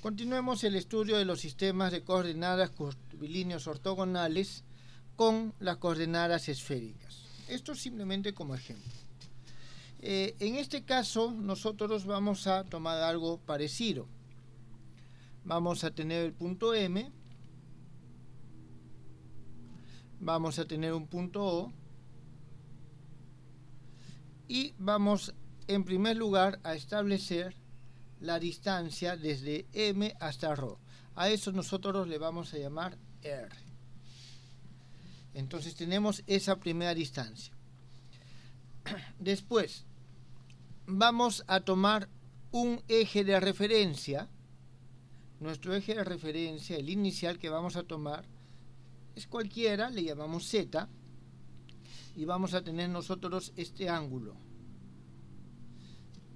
Continuemos el estudio de los sistemas de coordenadas curvilíneos ortogonales con las coordenadas esféricas. Esto simplemente como ejemplo. En este caso nosotros vamos a tomar algo parecido. Vamos a tener el punto M, vamos a tener un punto O y vamos en primer lugar a establecer la distancia desde M hasta ρ. A eso nosotros le vamos a llamar R. Entonces tenemos esa primera distancia. Después vamos a tomar un eje de referencia. Nuestro eje de referencia, el inicial que vamos a tomar, es cualquiera, le llamamos Z, y vamos a tener nosotros este ángulo.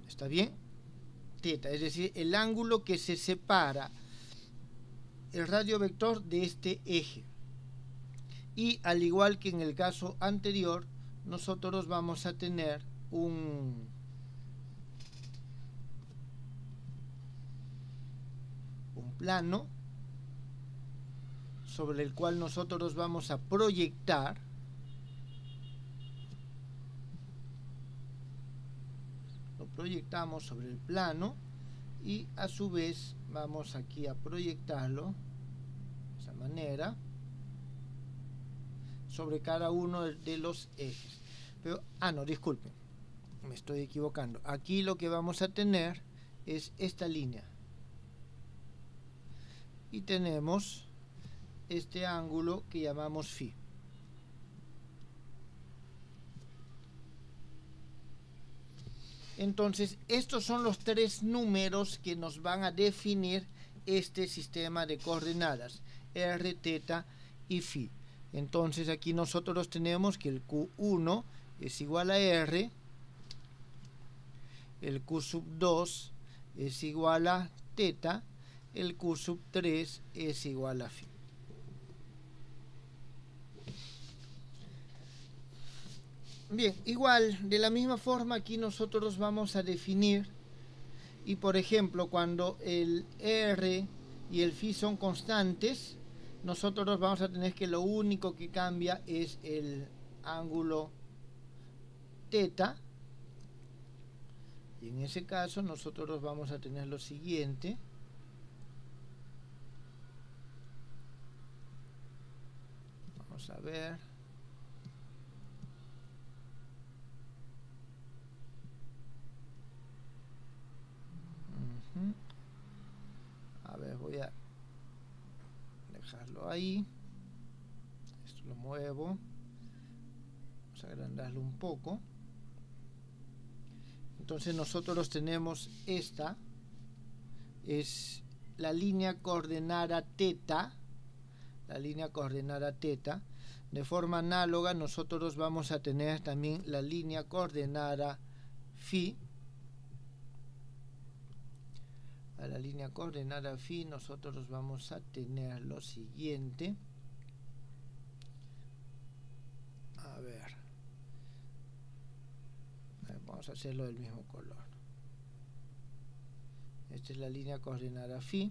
¿Está bien? Teta, es decir, el ángulo que se separa el radio vector de este eje. Y al igual que en el caso anterior, nosotros vamos a tener un plano sobre el cual nosotros vamos a proyectar proyectamos sobre el plano y a su vez vamos aquí a proyectarlo de esa manera sobre cada uno de los ejes. Pero, no, disculpen, me estoy equivocando. Aquí lo que vamos a tener es esta línea y tenemos este ángulo que llamamos φ. Entonces, estos son los tres números que nos van a definir este sistema de coordenadas, R, θ y φ. Entonces, aquí nosotros tenemos que el Q1 es igual a R, el Q sub 2 es igual a θ, el Q sub 3 es igual a φ. Bien, igual, de la misma forma aquí nosotros vamos a definir, y por ejemplo, cuando el R y el φ son constantes, nosotros vamos a tener que lo único que cambia es el ángulo θ, y en ese caso nosotros vamos a tener lo siguiente. Vamos a ver. A ver, voy a dejarlo ahí. Esto lo muevo. Vamos a agrandarlo un poco. Entonces nosotros tenemos esta. Es la línea coordenada θ. La línea coordenada θ. De forma análoga nosotros vamos a tener también la línea coordenada φ. A la línea coordenada φ nosotros vamos a tener lo siguiente. A ver, vamos a hacerlo del mismo color. Esta es la línea coordenada φ.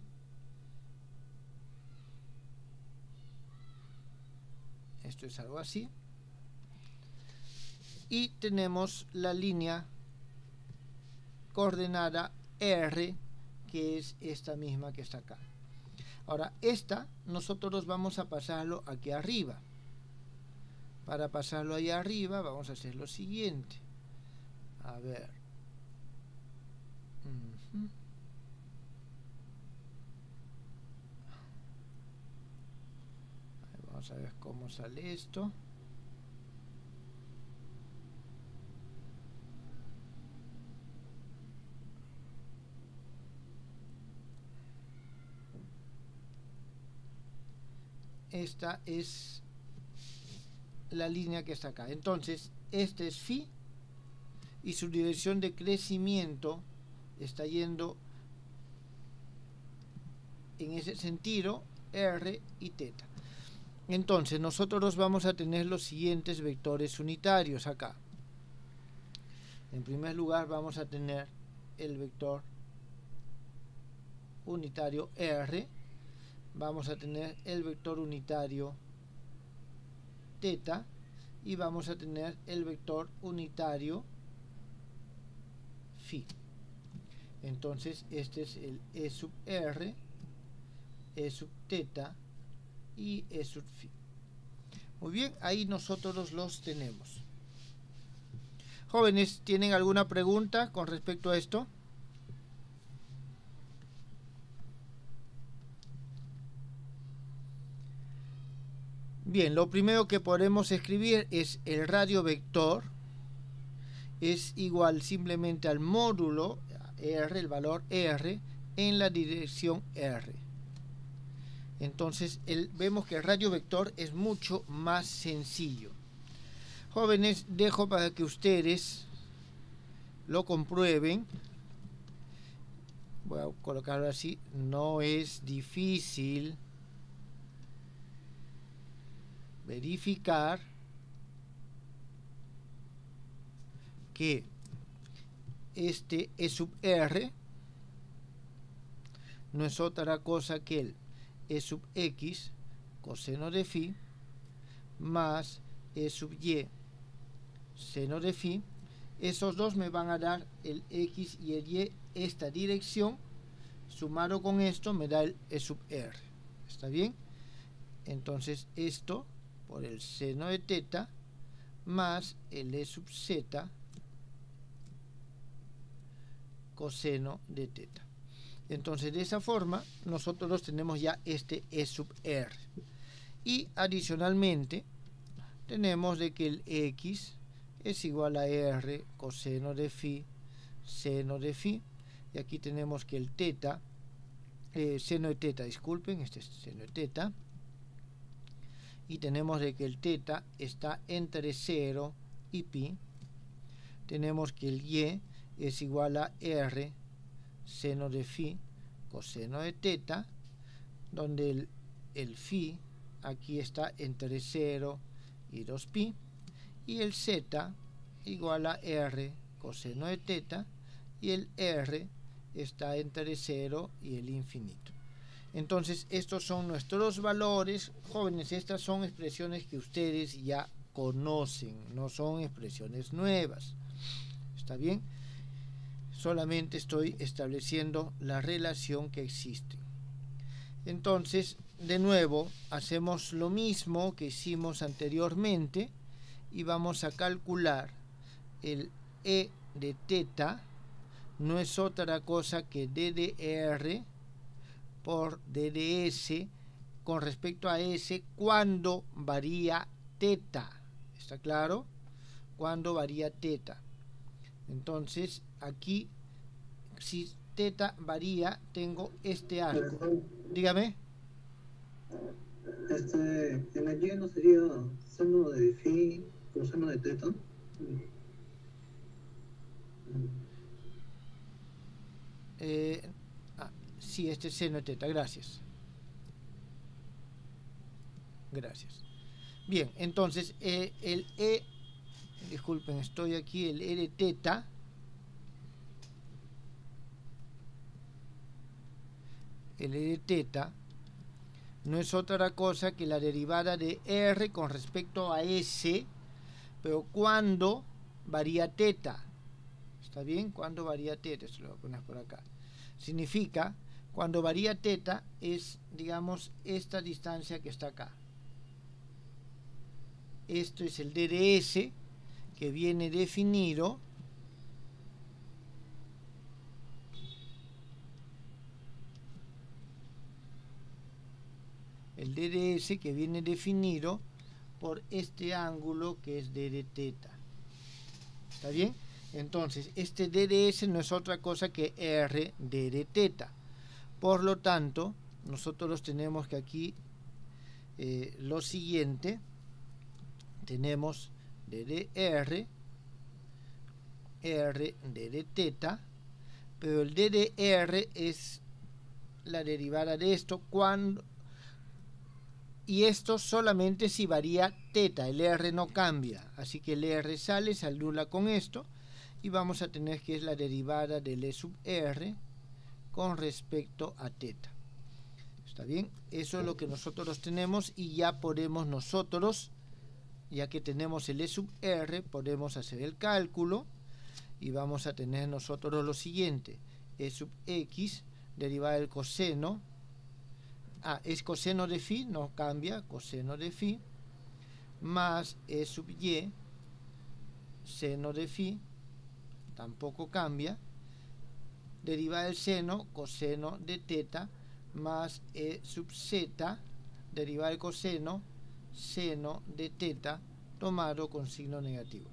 Esto es algo así. Y tenemos la línea coordenada R, que es esta misma que está acá. Ahora, esta nosotros vamos a pasarlo aquí arriba. Para pasarlo ahí arriba vamos a hacer lo siguiente. A ver. Vamos a ver cómo sale esto. Esta es la línea que está acá. Entonces, este es φ y su dirección de crecimiento está yendo en ese sentido, R y θ. Entonces, nosotros vamos a tener los siguientes vectores unitarios acá. En primer lugar, vamos a tener el vector unitario R, vamos a tener el vector unitario teta y vamos a tener el vector unitario phi. Entonces este es el E sub R, E sub teta y E sub phi. Muy bien, ahí nosotros los tenemos. Jóvenes, ¿tienen alguna pregunta con respecto a esto? Bien, lo primero que podemos escribir es el radio vector es igual simplemente al módulo R, el valor R, en la dirección R. Entonces vemos que el radio vector es mucho más sencillo. Jóvenes, dejo para que ustedes lo comprueben. Voy a colocarlo así, no es difícil verificar que este E sub R no es otra cosa que el E sub X coseno de phi más E sub Y seno de phi. Esos dos me van a dar el X y el Y, esta dirección, sumado con esto me da el E sub R. ¿Está bien? Entonces esto por el seno de teta más el E sub Z coseno de teta. Entonces de esa forma nosotros tenemos ya este E sub R. Y adicionalmente tenemos de que el X es igual a R coseno de phi seno de phi. Y aquí tenemos que el teta, seno de teta, disculpen, este es seno de teta. Y tenemos de que el teta está entre 0 y pi. Tenemos que el Y es igual a R seno de phi coseno de teta, donde el phi aquí está entre 0 y 2pi, y el Z igual a R coseno de teta, y el R está entre 0 y el infinito. Entonces estos son nuestros valores. Jóvenes, estas son expresiones que ustedes ya conocen, no son expresiones nuevas. ¿Está bien? Solamente estoy estableciendo la relación que existe. Entonces, de nuevo, hacemos lo mismo que hicimos anteriormente y vamos a calcular el E de teta. No es otra cosa que D de R por D de S con respecto a S cuando varía teta. ¿Está claro? Cuando varía teta. Entonces, aquí, si teta varía, tengo este arco. Dígame. En el Y no sería seno de phi coseno de teta. Sí, este es seno de teta, gracias. Gracias. Bien, entonces el E, disculpen, estoy aquí, el E de teta, el E de teta no es otra cosa que la derivada de R con respecto a S, pero cuando varía teta. ¿Está bien? Cuando varía teta, esto lo voy a poner por acá. Significa, cuando varía teta es, digamos, esta distancia que está acá. Esto es el D de S, que viene definido el D de S que viene definido por este ángulo que es D de teta. ¿Está bien? Entonces, este D de S no es otra cosa que R D de teta. Por lo tanto, nosotros tenemos que aquí lo siguiente. Tenemos D de R, R D de teta, pero el D de R es la derivada de esto cuando, y esto solamente si varía teta, el R no cambia, así que el R sale, se anula con esto, y vamos a tener que es la derivada del E sub R con respecto a teta. ¿Está bien? Eso es lo que nosotros tenemos y ya podemos nosotros, ya que tenemos el E sub R, podemos hacer el cálculo y vamos a tener nosotros lo siguiente. E sub X derivada del coseno. Es coseno de phi, no cambia, coseno de phi, más E sub Y, seno de phi, tampoco cambia, derivada del seno, coseno de teta, más E sub Z, derivada del coseno, seno de teta, tomado con signo negativo.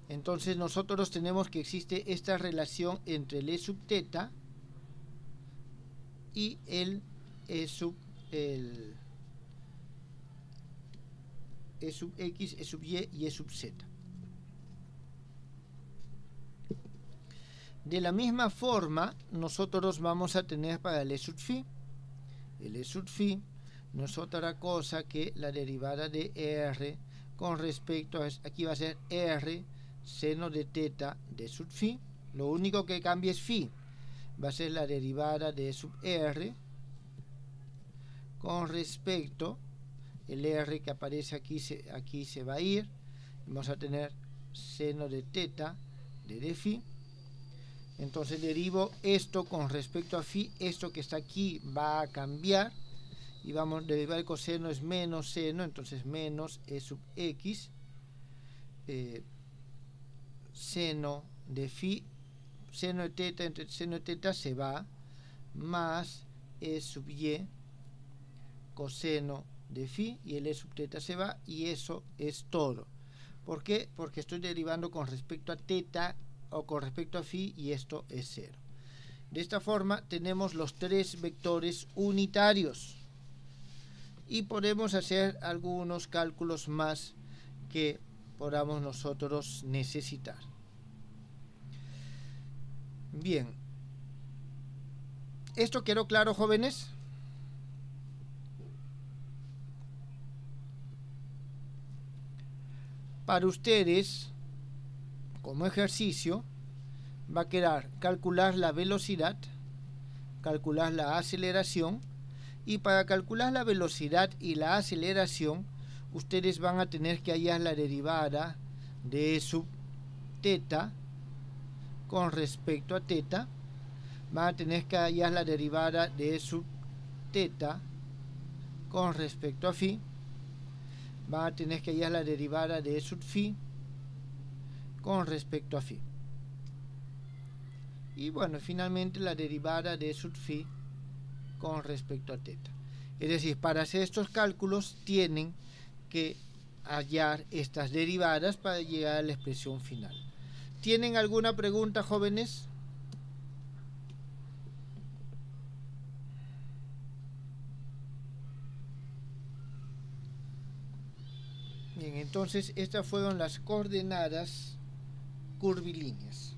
Entonces nosotros tenemos que existe esta relación entre el E sub teta y el E sub X, E sub Y y E sub Z. De la misma forma, nosotros vamos a tener para el E sub phi. El E sub phi no es otra cosa que la derivada de R con respecto a, aquí va a ser R seno de teta de sub phi. Lo único que cambia es phi. Va a ser la derivada de sub R con respecto, el R que aparece aquí se va a ir. Vamos a tener seno de teta de phi. Entonces derivo esto con respecto a phi. Esto que está aquí va a cambiar y vamos a derivar el coseno, es menos seno, entonces menos E sub X seno de phi, seno de teta entre seno de teta se va, más E sub Y coseno de phi, y el E sub teta se va, y eso es todo. ¿Por qué? Porque estoy derivando con respecto a teta o con respecto a phi, y esto es 0. De esta forma tenemos los tres vectores unitarios y podemos hacer algunos cálculos más que podamos nosotros necesitar. Bien, ¿esto quedó claro, jóvenes? Para ustedes, como ejercicio, va a quedar calcular la velocidad, calcular la aceleración, y para calcular la velocidad y la aceleración, ustedes van a tener que hallar la derivada de sub teta con respecto a teta, van a tener que hallar la derivada de sub teta con respecto a phi, van a tener que hallar la derivada de sub phi con respecto a phi. Y bueno, finalmente la derivada de sub phi con respecto a teta. Es decir, para hacer estos cálculos tienen que hallar estas derivadas para llegar a la expresión final. ¿Tienen alguna pregunta, jóvenes? Bien, entonces estas fueron las coordenadas curvilíneas.